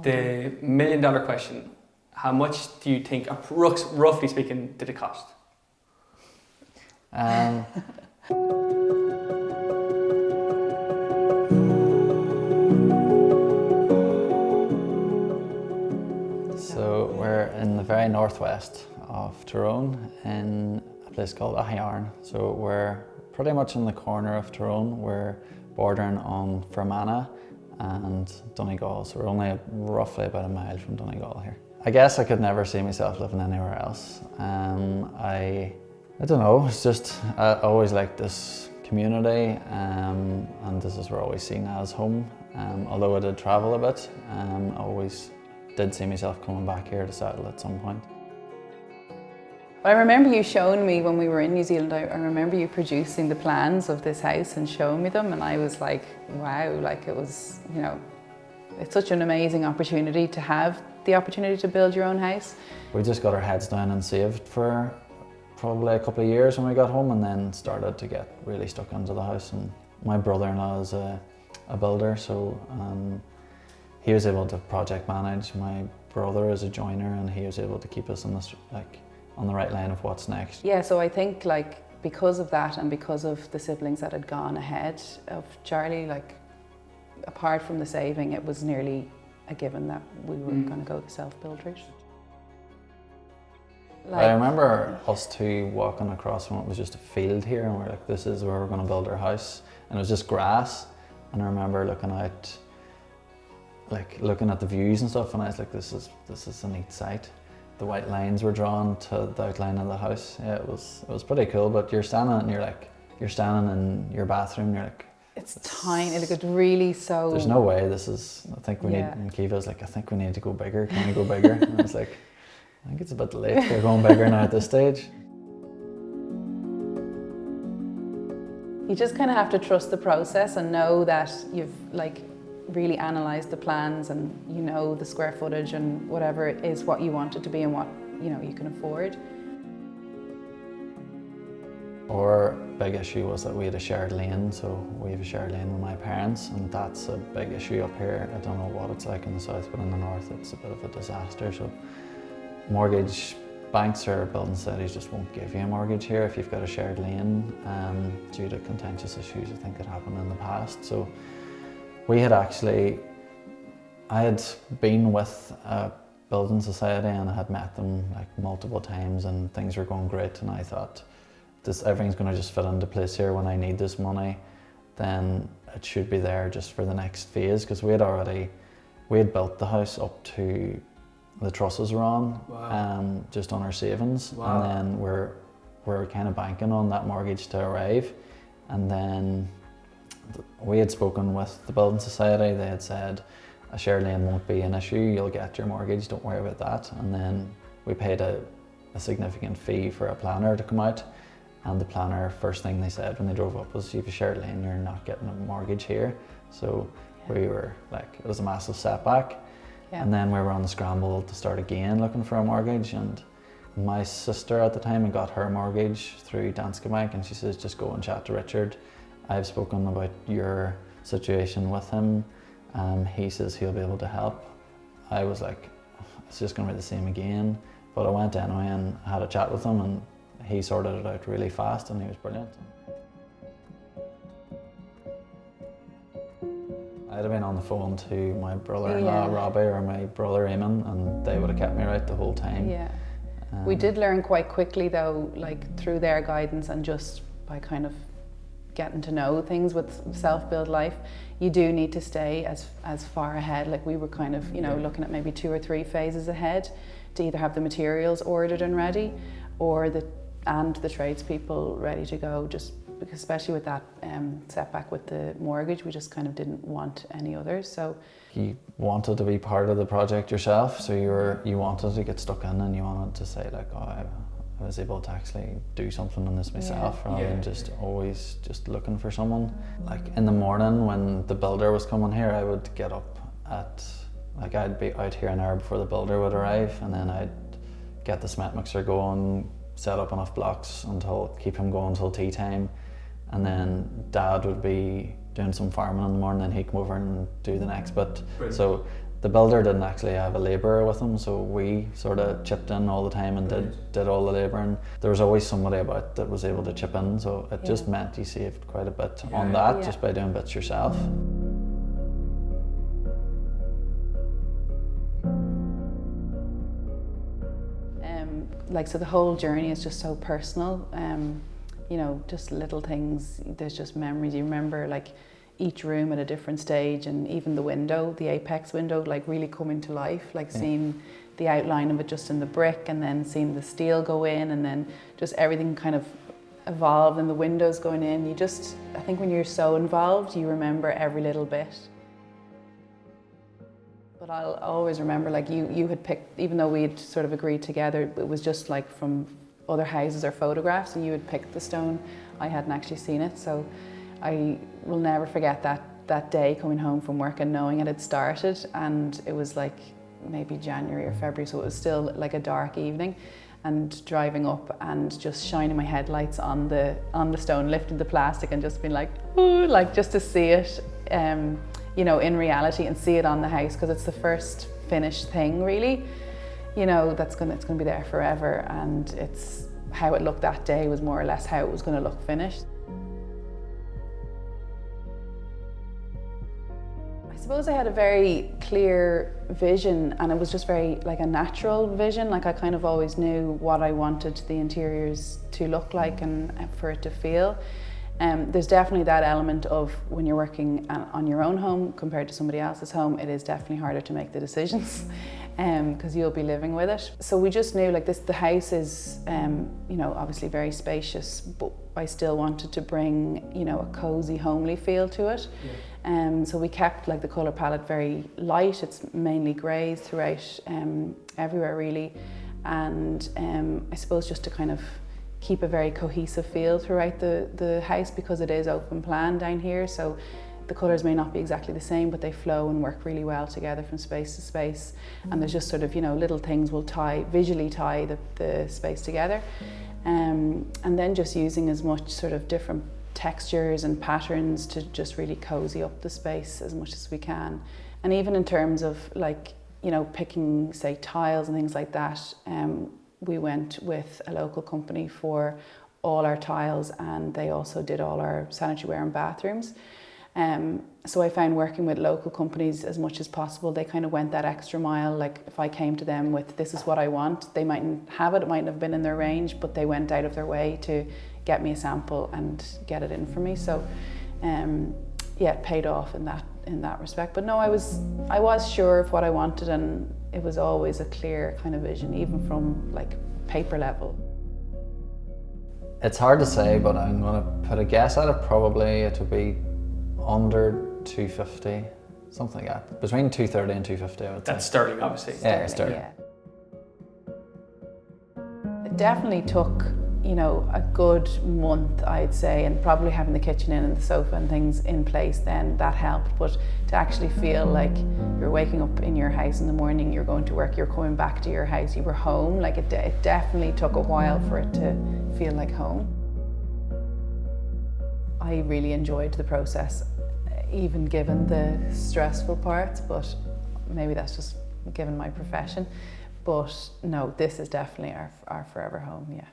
The $1,000,000 question. How much do you think, roughly speaking, did it cost? So we're in the very northwest of Tyrone in a place called Caoimhe. So we're pretty much in the corner of Tyrone. We're bordering on Fermanagh and Donegal, so we're only roughly about a mile from Donegal here. I guess I could never see myself living anywhere else. I don't know, it's just, I always liked this community and this is where I always seen as home. Although I did travel a bit, I always did see myself coming back here to settle at some point. I remember you showing me when we were in New Zealand, I remember you producing the plans of this house and showing me them, and I was like, wow, like it was, you know, it's such an amazing opportunity to have the opportunity to build your own house. We just got our heads down and saved for probably a couple of years when we got home, and then started to get really stuck into the house. And my brother-in-law is a builder, so he was able to project manage. My brother is a joiner and he was able to keep us on this, on the right line of what's next. Yeah, so I think because of that and because of the siblings that had gone ahead of Charlie, apart from the saving, it was nearly a given that we were going to go the self-build route. I remember us two walking across when it was just a field here, and we're like, this is where we're going to build our house. And it was just grass, and I remember looking out, looking at the views and stuff, and I was like, this is a neat site. The white lines were drawn to the outline of the house. Yeah, it was pretty cool. But you're standing and you're standing in your bathroom. And you're like, it's tiny. Like it's really so. There's no way this is. I think we need. And Kiva was like, I think we need to go bigger. Can we go bigger? And I was like, I think it's a bit late. We're going bigger now at this stage. You just kind of have to trust the process and know that you've really analysed the plans and you know the square footage and whatever it is what you want it to be and what you can afford. Our big issue was that we had a shared lane, so we have a shared lane with my parents, and that's a big issue up here. I don't know what it's like in the south, but in the north it's a bit of a disaster. So mortgage banks or building societies just won't give you a mortgage here if you've got a shared lane due to contentious issues I think that happened in the past. So we had I had been with a building society and I had met them multiple times and things were going great, and I thought everything's going to just fit into place here. When I need this money, then it should be there just for the next phase, because we had built the house up to the trusses were on. Wow. Just on our savings. Wow. And then we're kind of banking on that mortgage to arrive, and then we had spoken with the building society. They had said a shared lane won't be an issue, you'll get your mortgage, don't worry about that. And then we paid a significant fee for a planner to come out, and the planner, first thing they said when they drove up was, you have a shared lane, you're not getting a mortgage here. So we were it was a massive setback. Yeah. And then we were on the scramble to start again looking for a mortgage, and my sister at the time had got her mortgage through Danske Bank, and she says, just go and chat to Richard. I've spoken about your situation with him. He says he'll be able to help. I was like, it's just going to be the same again. But I went anyway and had a chat with him, and he sorted it out really fast, and he was brilliant. I'd have been on the phone to my brother-in-law Robbie or my brother Eamon, and they would have kept me right the whole time. Yeah. We did learn quite quickly though, through their guidance and just by kind of getting to know things with self-build life, you do need to stay as far ahead. We were kind of, looking at maybe 2 or 3 phases ahead to either have the materials ordered and ready, or the tradespeople ready to go, just because especially with that setback with the mortgage, we just kind of didn't want any others. So you wanted to be part of the project yourself, so you wanted to get stuck in, and you wanted to say I was able to actually do something on this myself, rather than just always just looking for someone. In the morning when the builder was coming here, I would get up at, I'd be out here an hour before the builder would arrive, and then I'd get the cement mixer going, set up enough blocks keep him going until tea time, and then Dad would be doing some farming in the morning, and he'd come over and do the next bit. Brilliant. So the builder didn't actually have a labourer with him, so we sort of chipped in all the time and did all the labour, and there was always somebody about that was able to chip in, so it just meant you saved quite a bit on that just by doing bits yourself. Like, so the whole journey is just so personal, you know, just little things, there's just memories. You remember like each room at a different stage, and even the window, the apex window, like really coming to life, like seeing the outline of it just in the brick, and then seeing the steel go in, and then just everything kind of evolved and the windows going in. You just, I think when you're so involved, you remember every little bit. But I'll always remember, like you had picked, even though we'd sort of agreed together, it was just like from other houses or photographs, and you had picked the stone. I hadn't actually seen it, so I will never forget that day coming home from work and knowing it had started, and it was like maybe January or February, so it was still like a dark evening, and driving up and just shining my headlights on the stone, lifting the plastic and just being like, ooh, like just to see it, you know, in reality, and see it on the house, because it's the first finished thing really, you know, it's gonna be there forever, and it's how it looked that day was more or less how it was gonna look finished. I suppose I had a very clear vision, and it was just very like a natural vision. Like I kind of always knew what I wanted the interiors to look like and for it to feel. There's definitely that element of when you're working on your own home compared to somebody else's home, it is definitely harder to make the decisions because you'll be living with it. So we just knew like this, the house is, you know, obviously very spacious, but I still wanted to bring, you know, a cozy, homely feel to it. Yeah. So we kept like the colour palette very light. It's mainly greys throughout everywhere really. And I suppose just to kind of keep a very cohesive feel throughout the house, because it is open plan down here, so the colours may not be exactly the same, but they flow and work really well together from space to space. And there's just sort of, you know, little things will visually tie the space together. And then just using as much sort of different textures and patterns to just really cozy up the space as much as we can. And even in terms of like, you know, picking say tiles and things like that, we went with a local company for all our tiles, and they also did all our sanitary ware and bathrooms. So I found working with local companies as much as possible, they kind of went that extra mile. Like if I came to them with this is what I want, they mightn't have it, it mightn't have been in their range, but they went out of their way to get me a sample and get it in for me. So yeah, it paid off in that respect. But no, I was sure of what I wanted, and it was always a clear kind of vision, even from like paper level. It's hard to say, but I'm going to put a guess at it. Probably it would be under 250, something like that. Between 230 and 250, I would say. That's sterling, obviously. Yeah, sterling. Yeah. It definitely took, you know, a good month, I'd say, and probably having the kitchen in and the sofa and things in place, then that helped. But to actually feel like you're waking up in your house in the morning, you're going to work, you're coming back to your house, you were home, like it definitely took a while for it to feel like home. I really enjoyed the process, even given the stressful parts, but maybe that's just given my profession. But no, this is definitely our forever home, yeah.